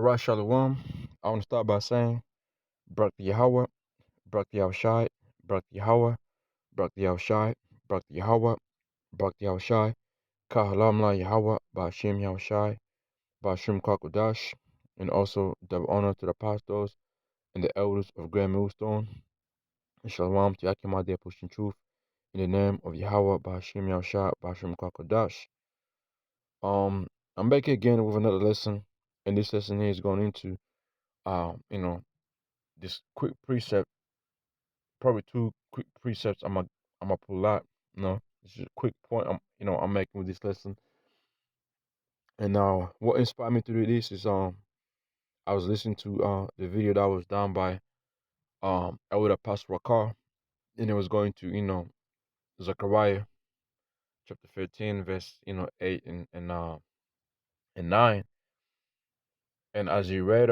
Right, Shalom. I want to start by saying, Brak Yahawah, Brak Yahushai, Brak Yahawah, Brak Yahushai, Brak Yahawah, Brak Yahushai, Kahalamla Yahawah, Bahashem Yahushai, Bahashem Kakodash, and also double honor to the apostles and the elders of Grand Millstone. And Shalom to Yakimah, pushing truth in the name of Yahawah, Bahashem Yahushai, Bahashem Kakodash. I'm back again with another lesson, and this lesson here is going into, um, you know, this quick precept, probably two quick precepts I'm gonna pull out. It's just a quick point I'm making with this lesson. And what inspired me to do this is I was listening to the video that was done by Elder Pastor Rakar, and it was going to Zechariah chapter 13 verse 8 and 9. And as he read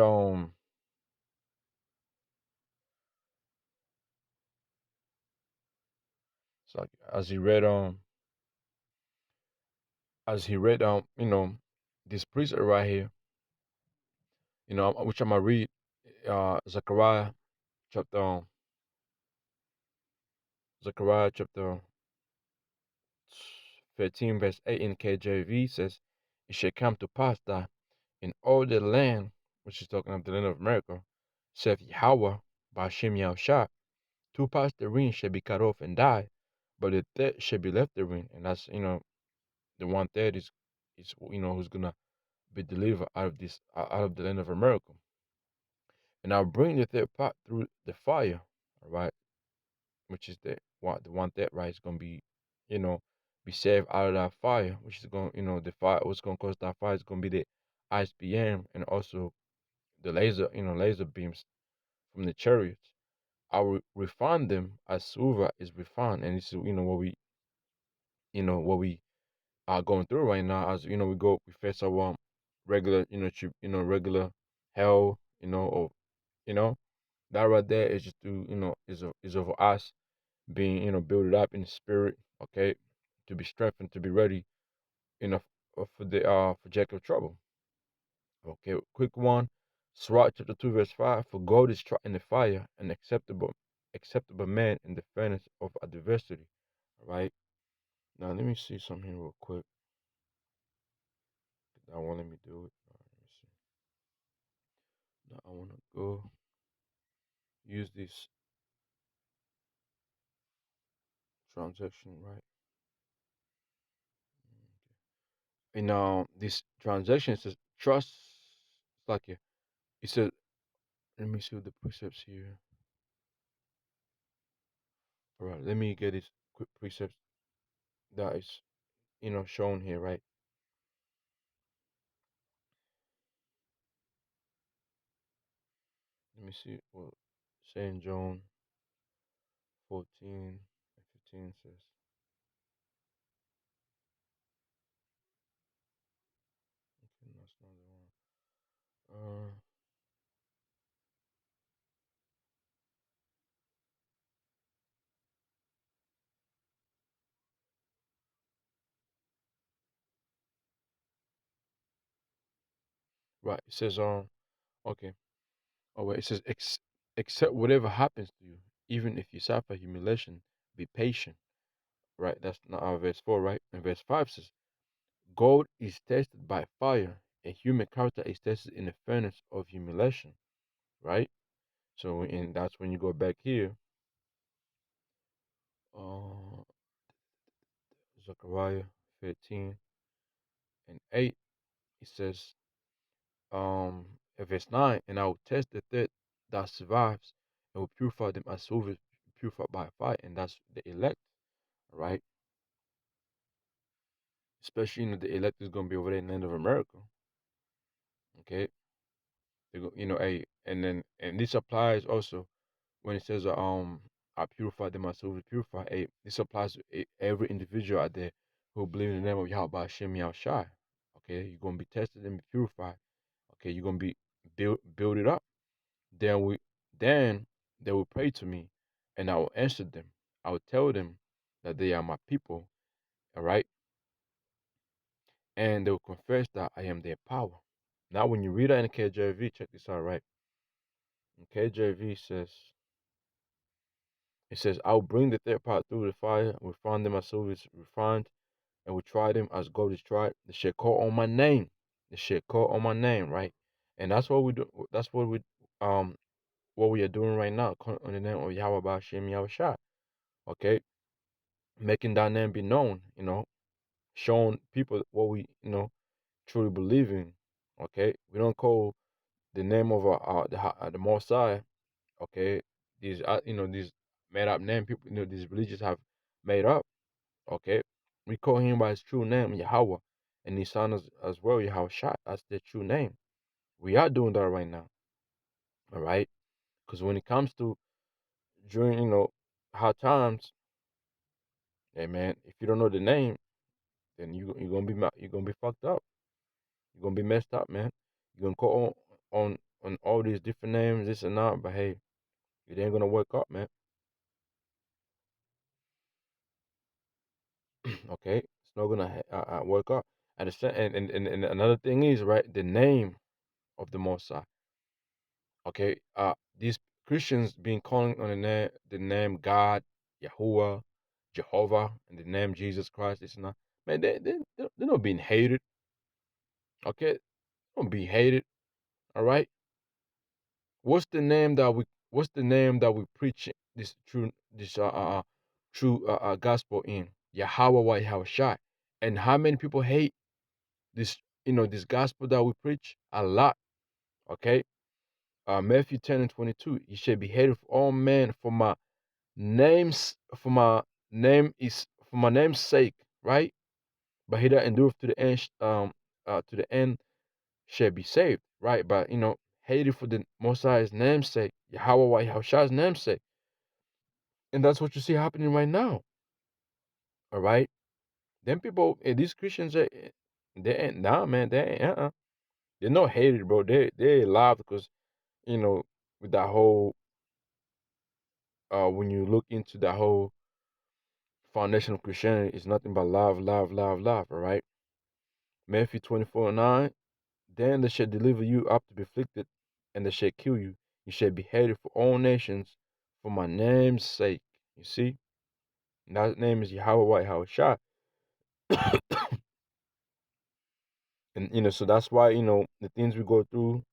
so as he read this precept right here, which I'm gonna read Zechariah chapter Zechariah chapter 13 verse 8 in KJV says, "It shall come to pass that in all the land," which is talking of the land of America, saith Yahawah Bahashem Yahushai, two parts therein shall be cut off and die, but the third shall be left therein. And that's the one third is who's gonna be delivered out of the land of America. And I'll bring the third part through the fire, all right, which is the one third, right, is gonna be, be saved out of that fire, which is going, the fire, what's gonna cause that fire is gonna be the ISBM and also the laser beams from the chariots. I will refine them as silver is refined, and this is what we are going through right now. As we face our regular, regular hell, or that right there is just is over us being built up in the spirit, okay, to be strengthened, to be ready, for the for Jacob trouble. Okay, quick one. Sirach chapter 2 verse 5. For gold is tried in the fire, and acceptable man in the furnace of adversity. All right. Now let me see something here real quick. That won't let me do it. All right, let me see. Now I want to go use this transaction, right? And now this transaction says trust. It's like it says. Let me see what the precepts here. All right. Let me get this quick precepts that is shown here, right? Let me see what Saint John 14 and 15 says. Okay, that's not the one. Right. It says okay. Oh wait. It says accept whatever happens to you, even if you suffer humiliation. Be patient. Right. That's not verse 4. Right. And verse 5 says, gold is tested by fire, and human character is tested in the furnace of humiliation. Right. So and that's when you go back here. Uh, Zechariah 13 and 8. It says if it's 9, and I will test the third that survives and will purify them as silver is purified by fire, and that's the elect, right? Especially the elect is gonna be over there in the land of America. Okay. They go, and this applies also when it says I purify them as silver purify. This applies to every individual out there who believe in the name of Yahweh Bahashem Yahushai. Okay, you're gonna be tested and be purified. Okay, you're gonna be build it up. Then they will pray to me, and I will answer them. I will tell them that they are my people, all right? And they will confess that I am their power. Now, when you read that in KJV, check this out, right? In KJV it says, "I'll bring the third part through the fire, refine them as silver is refined, and will try them as gold is tried. They shall call on my name. They shall call on my name, right? And that's what we do. That's um what we are doing right now, calling on the name of Yahweh Bahashem Yahawashi. Okay, making that name be known. Showing people what we truly believe in. Okay, we don't call the name of the Most High. Okay, these made up name people these religions have made up. Okay, we call him by his true name Yahweh, and his son as well Yahawashi. That's the true name. We are doing that right now. All right, because when it comes to during hard times, hey man, if you don't know the name, then you're gonna be fucked up. You're gonna be messed up, man. You're gonna call on all these different names, this and that, but hey, it ain't gonna work out, man. Okay, it's not gonna work out. And another thing is right, the name of the Most High. Okay, these Christians been calling on the name God, Yahuwah, Jehovah, and the name Jesus Christ. It's not, man. They're not being hated. Okay, they don't be hated. All right. What's the name that we preach this true gospel in? Yahawah Bahasha. And how many people hate this this gospel that we preach? A lot. Okay. Matthew 10:22. You should be hated for all men for my name's sake, right? But he that endureth to the end shall be saved, right? But hated for the Most High's namesake, Yahweh Yahushua's namesake. And that's what you see happening right now. All right. Them people, these Christians, they ain't nah, man. They ain't they're not hated, bro. They alive because you know with that whole when you look into that whole foundation of Christianity, it's nothing but love, love, love, love. All right. Matthew 24:9. Then they shall deliver you up to be afflicted, and they shall kill you. You shall be hated for all nations for my name's sake. You see? And that name is Yahweh Yahawashi. And so that's why, the things we go through,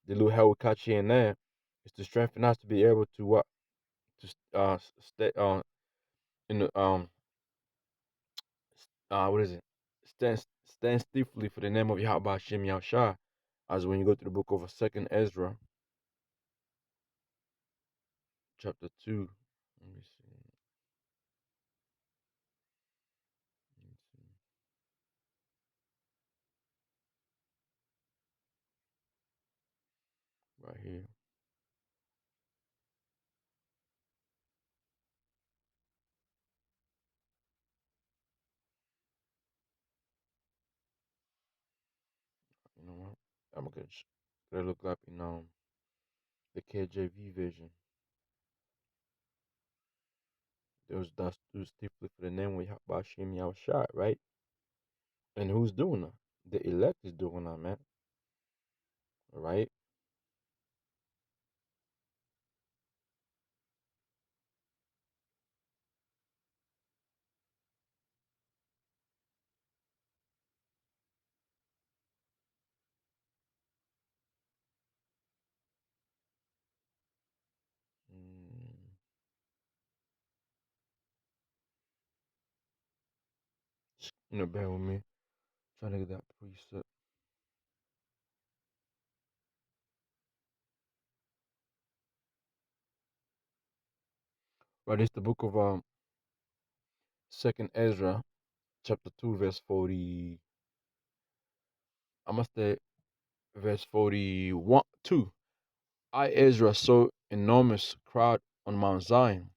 the little hell we catch here and there, is to strengthen us to be able to what? To stay in the what is it? Stand stiffly for the name of Yahweh Hashem Yahushua. As when you go to the book of Second Ezra, chapter 2. Let me see. Let me see. Right here. You know what? I'm gonna look up in the KJV version. Those that stood stiffly for the name of Hashem Yahushua, right? And who's doing that? The elect is doing that, man. Right? Mm, bear with me. Trying to get that precept. Right, it's the book of Second Ezra, chapter 2, verse 40. I must say verse 41 2. I Ezra saw enormous crowd on Mount Zion,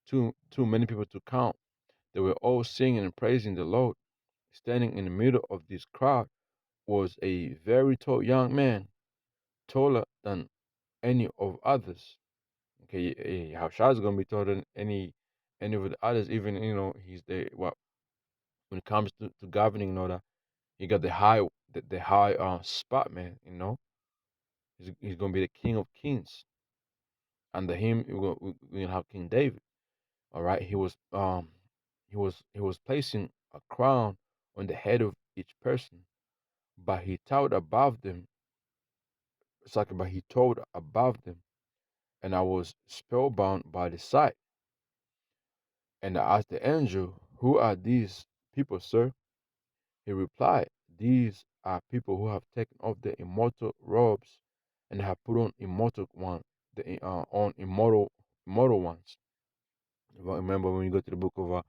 too many people to count. They were all singing and praising the Lord. Standing in the middle of this crowd was a very tall young man, taller than any of others. Okay, Hawshai is gonna be taller than any of the others. Even he's the what when it comes to governing and all that. He got the high spot, man. He's gonna be the King of Kings. Under him, we're gonna have King David. All right, he was placing a crown on the head of each person, but he towered above them. It's like, but he towered above them, and I was spellbound by the sight. And I asked the angel, "Who are these people, sir?" He replied, "These are people who have taken off their immortal robes and have put on on immortal ones." Remember when you go to the book of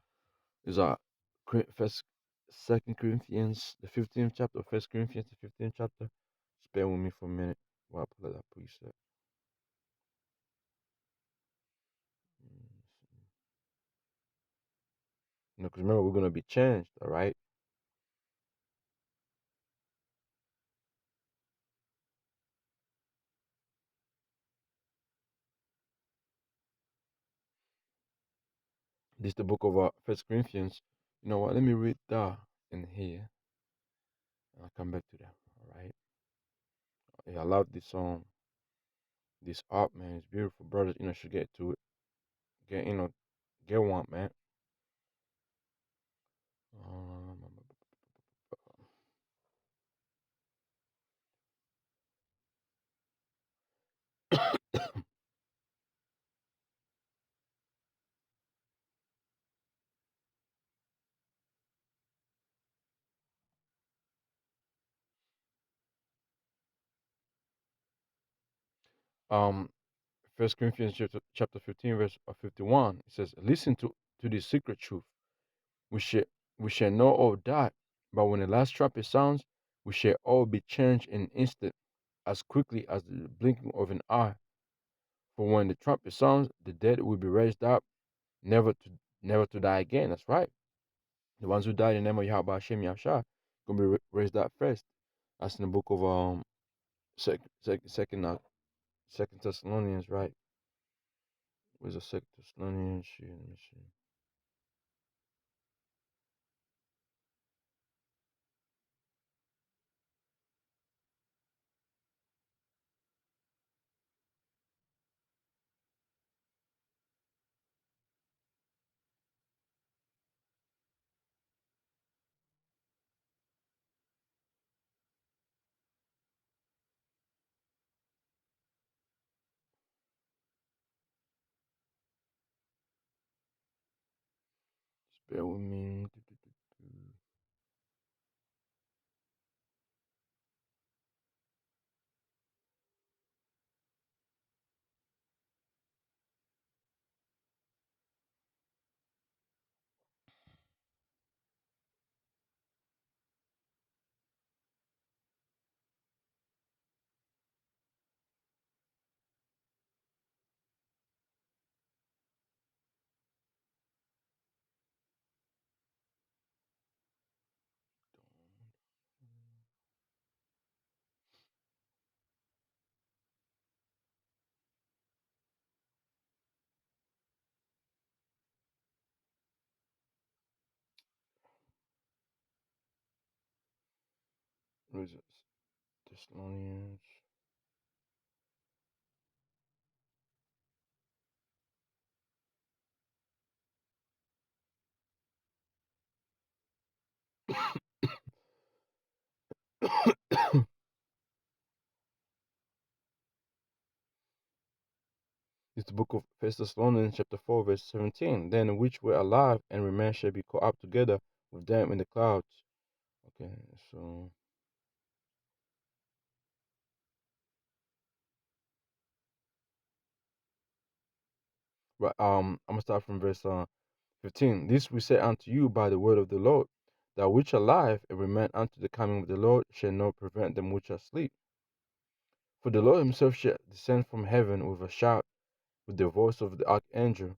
is First, Second Corinthians, the 15th chapter, First Corinthians, the 15th chapter. Just bear with me for a minute while I pull up that precept. Mm, because remember we're gonna be changed, all right? This is the book of First Corinthians. You know what? Let me read that in here, and I'll come back to that. All right. Yeah, I love this art, man. It's beautiful, brothers. Should get to it. Get one, man. Um, um, First Corinthians chapter 15, verse 51. It says, "Listen to this secret truth. We shall we shall know all that, but when the last trumpet sounds, we shall all be changed in an instant, as quickly as the blinking of an eye. For when the trumpet sounds, the dead will be raised up, never to never to die again." That's right. The ones who died in the name of Yahawah Bahashem Yahawashi gonna be raised up first. That's in the book of second Thessalonians, right? Where's the second Thessalonians? Let me see. Just bear with me. Where's it? Thessalonians. It's the book of First Thessalonians, chapter 4, verse 17. Then which were alive and remain shall be caught up together with them in the clouds. Okay, so right, I'm gonna start from verse 15. This we say unto you by the word of the Lord, that which are alive and remain unto the coming of the Lord shall not prevent them which are asleep. For the Lord himself shall descend from heaven with a shout, with the voice of the archangel,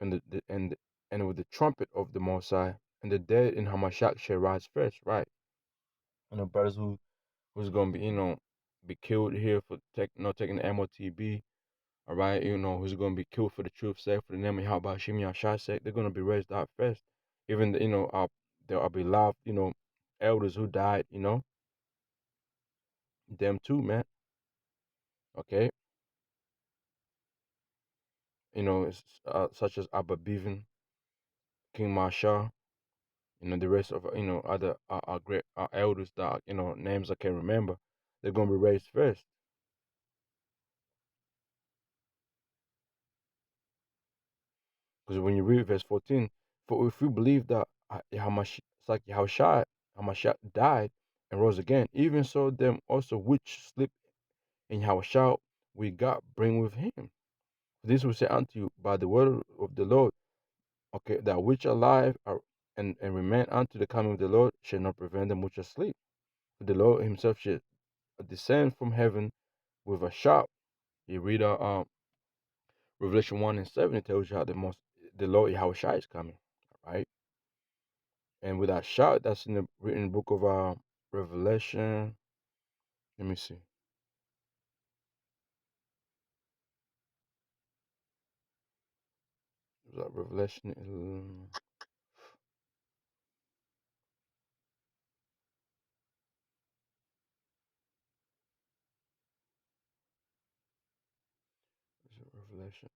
and and with the trumpet of the Most High, and the dead in Hamashiach shall rise first. Right, brothers who's gonna be killed here for taking the MOTB. All right, who's gonna be killed for the truth's sake, for the name of Yahweh Hashem Yahshai's sake. They're gonna be raised up first. Even our beloved elders who died. them too, man. Okay, such as Abba Bevan, King Marshall, the rest of other our great our elders that names I can't remember. They're gonna be raised first, because when you read verse 14, for if we believe that it's like Yahushua died and rose again, even so them also which sleep in Yahushua we got bring with him. This will say unto you by the word of the Lord, okay, that which are alive are and remain unto the coming of the Lord shall not prevent them which are asleep. For the Lord himself shall descend from heaven with a shout. You read Revelation 1 and 7, it tells you how the Lord Yahushua is coming. Right? And with that shout, that's in the written book of Revelation. Let me see. Was that Revelation? Is it Revelation?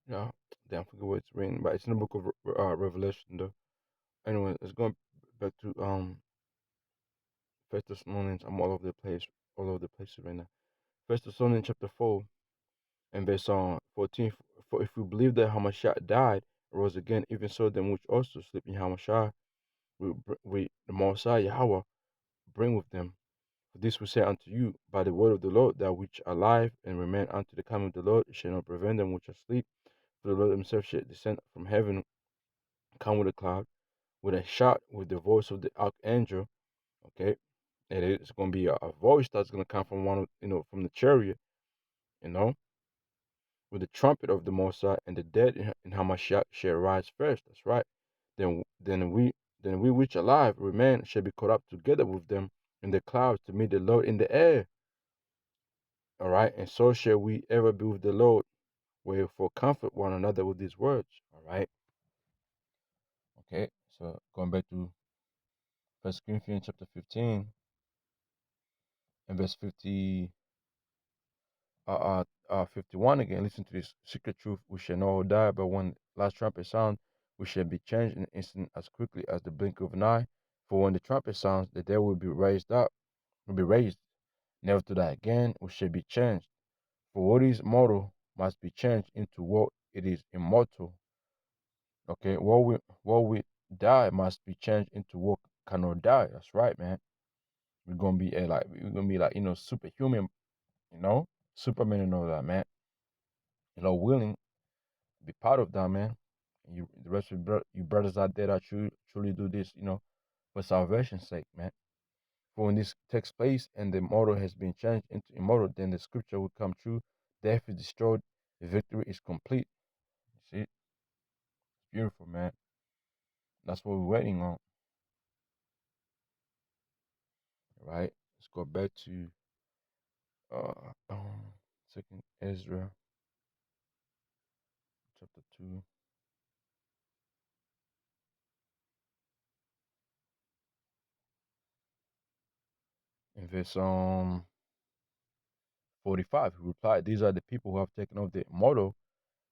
Yeah, damn, I forget what it's written, but it's in the book of Revelation though. Anyway, let's go back to First Thessalonians. I'm all over the place right now. First Thessalonians chapter 4 and verse 14. For if we believe that Hamashiach died and rose again, even so them which also sleep in Hamashiach, we the Messiah Yahweh bring with them. For this we say unto you by the word of the Lord, that which are alive and remain unto the coming of the Lord shall not prevent them which are asleep. For the Lord himself shall descend from heaven, come with a cloud, with a shout, with the voice of the archangel. Okay, and it's going to be a voice that's going to come from from the chariot, you know, with the trumpet of the Mosiah, and the dead in Hamashiach shall rise first. That's right. Then we which are alive remain shall be caught up together with them in the clouds to meet the Lord in the air. All right, and so shall we ever be with the Lord. Wherefore comfort one another with these words. All right. Okay. So going back to First Corinthians chapter 15 and verse 51 again. Listen to this secret truth. We shall not all die, but when last trumpet sound, we shall be changed in an instant as quickly as the blink of an eye. For when the trumpet sounds, the dead will be raised, never to die again. We shall be changed. For what is mortal must be changed into what it is immortal. Okay, what we die must be changed into what cannot die. That's right, man. We're gonna be like superhuman, Superman and all that, man. Willing to be part of that, man. And the rest of you brothers out there that truly do this, for salvation's sake, man. For when this takes place and the mortal has been changed into immortal, then the scripture will come true. Death is destroyed, the victory is complete. You see, it's beautiful, man. That's what we're waiting on, right? Let's go back to Second Ezra chapter 2 and verse 45. He replied, "These are the people who have taken off the mortal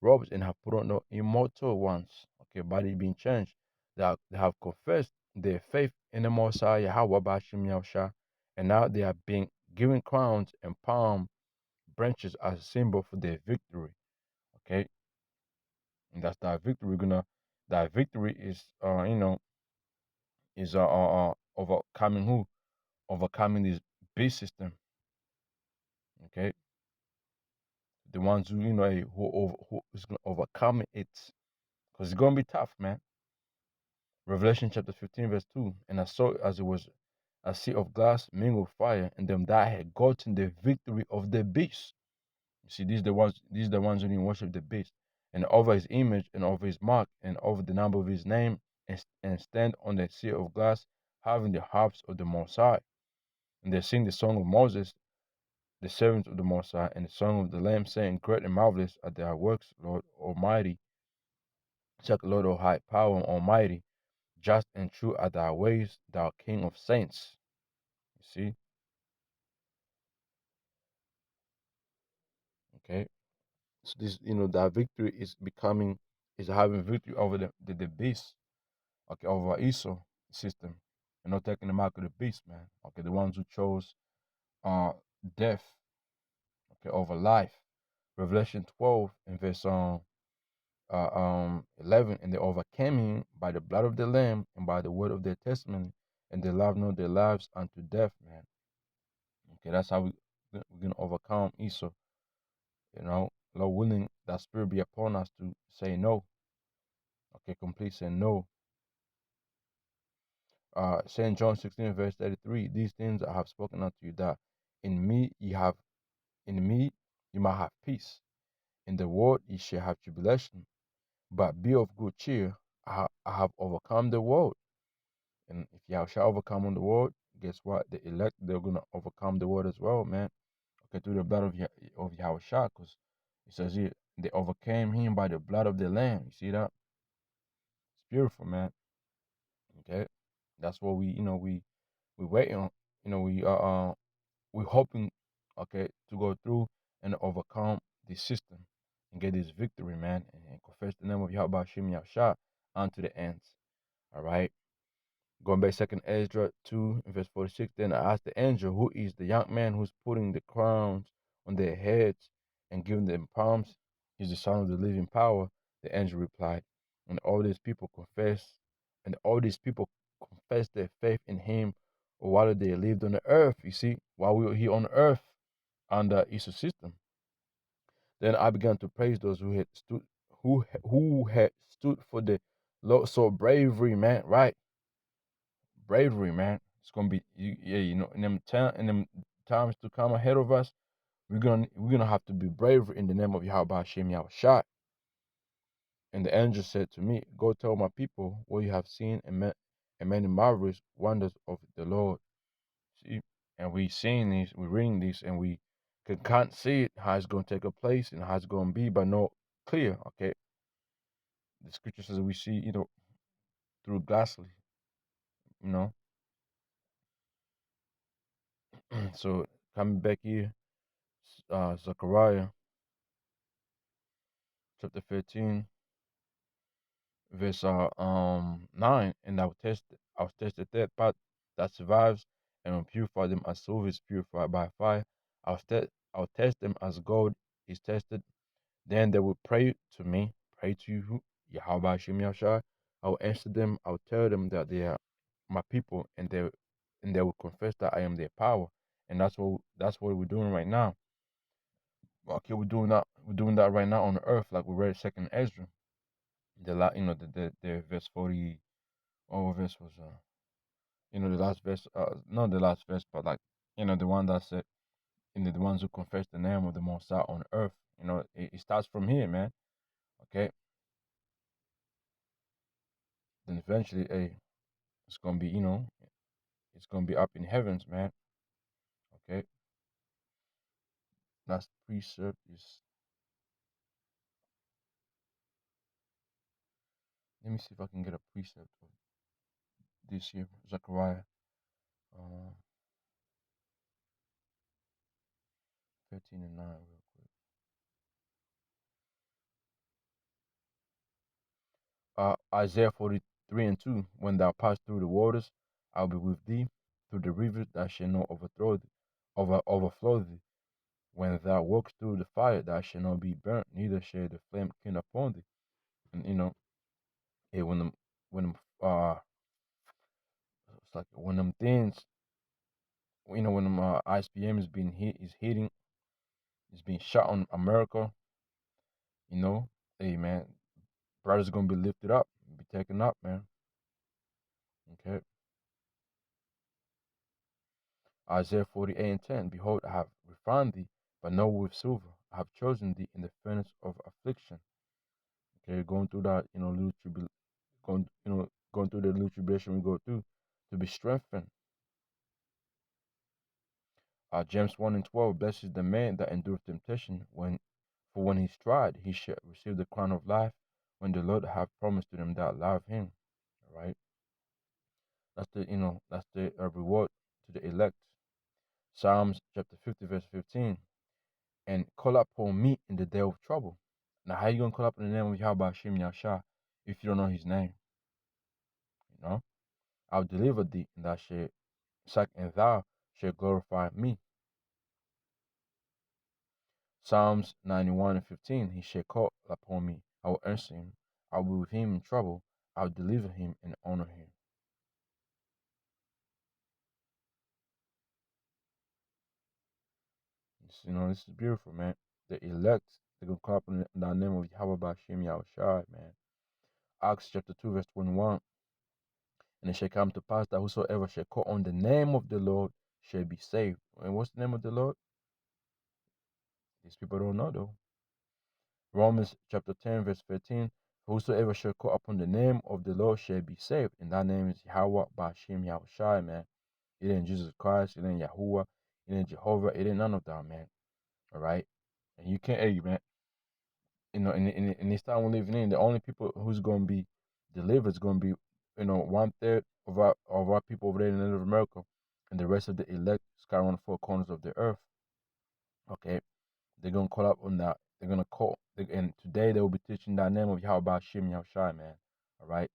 robes and have put on the immortal ones." Okay, body being changed. They have confessed their faith in the Messiah, YAHAWAH BAHASHAM YAHAWASHI, and now they are being given crowns and palm branches as a symbol for their victory. Okay, and that's that victory. That victory is overcoming who? Overcoming this beast system. Okay, the ones who who is gonna overcome it, because it's gonna be tough, man. Revelation chapter 15, verse 2. And I saw as it was a sea of glass mingled with fire, and them that had gotten the victory of the beast. You see, these are the ones who didn't worship the beast, and over his image, and over his mark, and over the number of his name, and stand on the sea of glass, having the harps of the Most High, and they sing the song of Moses, the servant of the Most High, and the song of the Lamb, saying, "Great and marvelous are thy works, Lord Almighty, such Lord of high power and Almighty, just and true are thy ways, thou King of saints." You see, okay. So this, that victory is having victory over the beast, okay, over Esau system, taking the mark of the beast, man. Okay, the ones who chose uh death, okay, over life. Revelation 12 and verse 11, and they overcame him by the blood of the Lamb and by the word of their testimony, and they loved not their lives unto death, man. Okay, that's how we're gonna overcome Esau. Lord willing, that spirit be upon us to say no. Okay, complete say no. St. John 16, verse 33, these things I have spoken unto you, that in me you might have peace. In the world ye shall have tribulation, but be of good cheer. I have overcome the world. And if you shall overcome on the world, guess what? The elect, they're gonna overcome the world as well, man. Okay, through the blood of Yahushua, because it says here they overcame him by the blood of the Lamb. You see that? It's beautiful, man. Okay, that's what we waiting on. We hoping, okay, to go through and overcome this system and get this victory, man, and confess the name of YAHAWAH BAHASHAM YAHAWASHI unto the ends. All right. Going back, second Ezra 2 verse 46. Then I asked the angel, who is the young man who's putting the crowns on their heads and giving them palms? He's the son of the living power. The angel replied, and all these people confess their faith in him while they lived on the earth. You see, while we were here on earth under Esau's system. Then I began to praise those who had stood for the Lord. So bravery, man, right? Bravery, man. It's gonna be in them times to come ahead of us. We're gonna have to be brave in the name of YAHAWAH BAHASHAM YAHAWASHI. And the angel said to me, go tell my people what you have seen and many marvelous wonders of the Lord. See, and we seeing these, we're reading these, and we can't see it, how it's gonna take a place and how it's gonna be, but no clear. Okay, the scripture says we see, through glassly, you know. So coming back here, Zechariah chapter 15, verse 9, and I'll test the third part that survives, and will purify them as silver is purified by fire. I'll test them as gold is tested. Then they will pray to me, pray to you, YAHAWAH BAHASHAM YAHAWASHI. I will answer them. I will tell them that they are my people, and they will confess that I am their power. And that's what we're doing right now. Okay, we're doing that right now on the earth, like we read second Ezra. The verse 40. What verse was the last verse, not the last verse, but like, the one that said, the ones who confess the name of the Most High on earth. It starts from here, man. Okay, then eventually, hey, it's gonna be, it's gonna be up in heavens, man. Okay, last precept is. Let me see if I can get a precept of this here, Zechariah, uh, 13:9, real quick. Isaiah 43:2. When thou pass through the waters, I'll be with thee. Through the rivers, thou shalt not overflow thee. When thou walkest through the fire, thou shalt not be burnt, neither shall the flame kindle upon thee. And when them it's like when them things, when them ICBM is hitting, is being shot on America, hey man, brothers gonna be lifted up, be taken up, man. Okay. Isaiah 48:10. Behold, I have refined thee, but not with silver. I have chosen thee in the furnace of affliction. Okay, going through that, little going through the little tribulation we go through, to be strengthened. James 1 and 12, blessed is the man that endureth temptation, for when he's tried, he shall receive the crown of life, when the Lord hath promised to them that love him. All right. That's the reward to the elect. Psalms chapter 50, verse 15. And call upon me in the day of trouble. Now, how you gonna call up in the name of YAHAWAH BAHASHAM YAHAWASHI if you don't know his name? You know, I'll deliver thee, and thou shalt glorify me. Psalms 91 and 15. He shall call upon me, I will answer him. I will be with him in trouble. I will deliver him and honor him. This is beautiful, man. The elect, they're gonna call upon the name of YAHAWAH BAHASHAM YAHAWASHI, man. Acts chapter 2, verse 21. And it shall come to pass that whosoever shall call on the name of the Lord shall be saved. And what's the name of the Lord? These people don't know, though. Romans chapter 10, verse 13. Whosoever shall call upon the name of the Lord shall be saved. And that name is YAHAWAH BAHASHAM YAHAWASHI, man. It ain't Jesus Christ. It ain't Yahuwah. It ain't Jehovah. It ain't none of that, man. All right? And you can't, hey, man. In this time we're living in, the only people who's going to be delivered is going to be, 1/3 of our people over there in Native America, and the rest of the elect scattered on the four corners of the earth. Okay, they're gonna call up on that. They're gonna call, and today they will be teaching that name of YAHAWAH BAHASHAM YAHAWASHI, man. All right.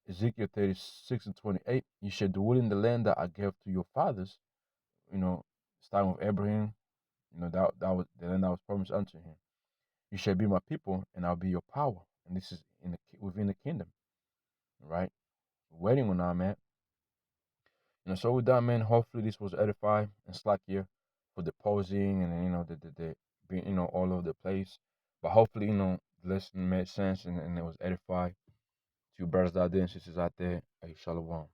Ezekiel 36 and 28. You shall dwell in the land that I gave to your fathers. Starting with Abraham. That was the land that was promised unto him. You shall be my people, and I'll be your power. And this is within the kingdom, right? We're waiting on that, man. So with that, man, hopefully this was edifying and slack here for the posing and the being all over the place. But hopefully the lesson made sense and it was edifying to you brothers out there and sisters out there. Hey, shalom.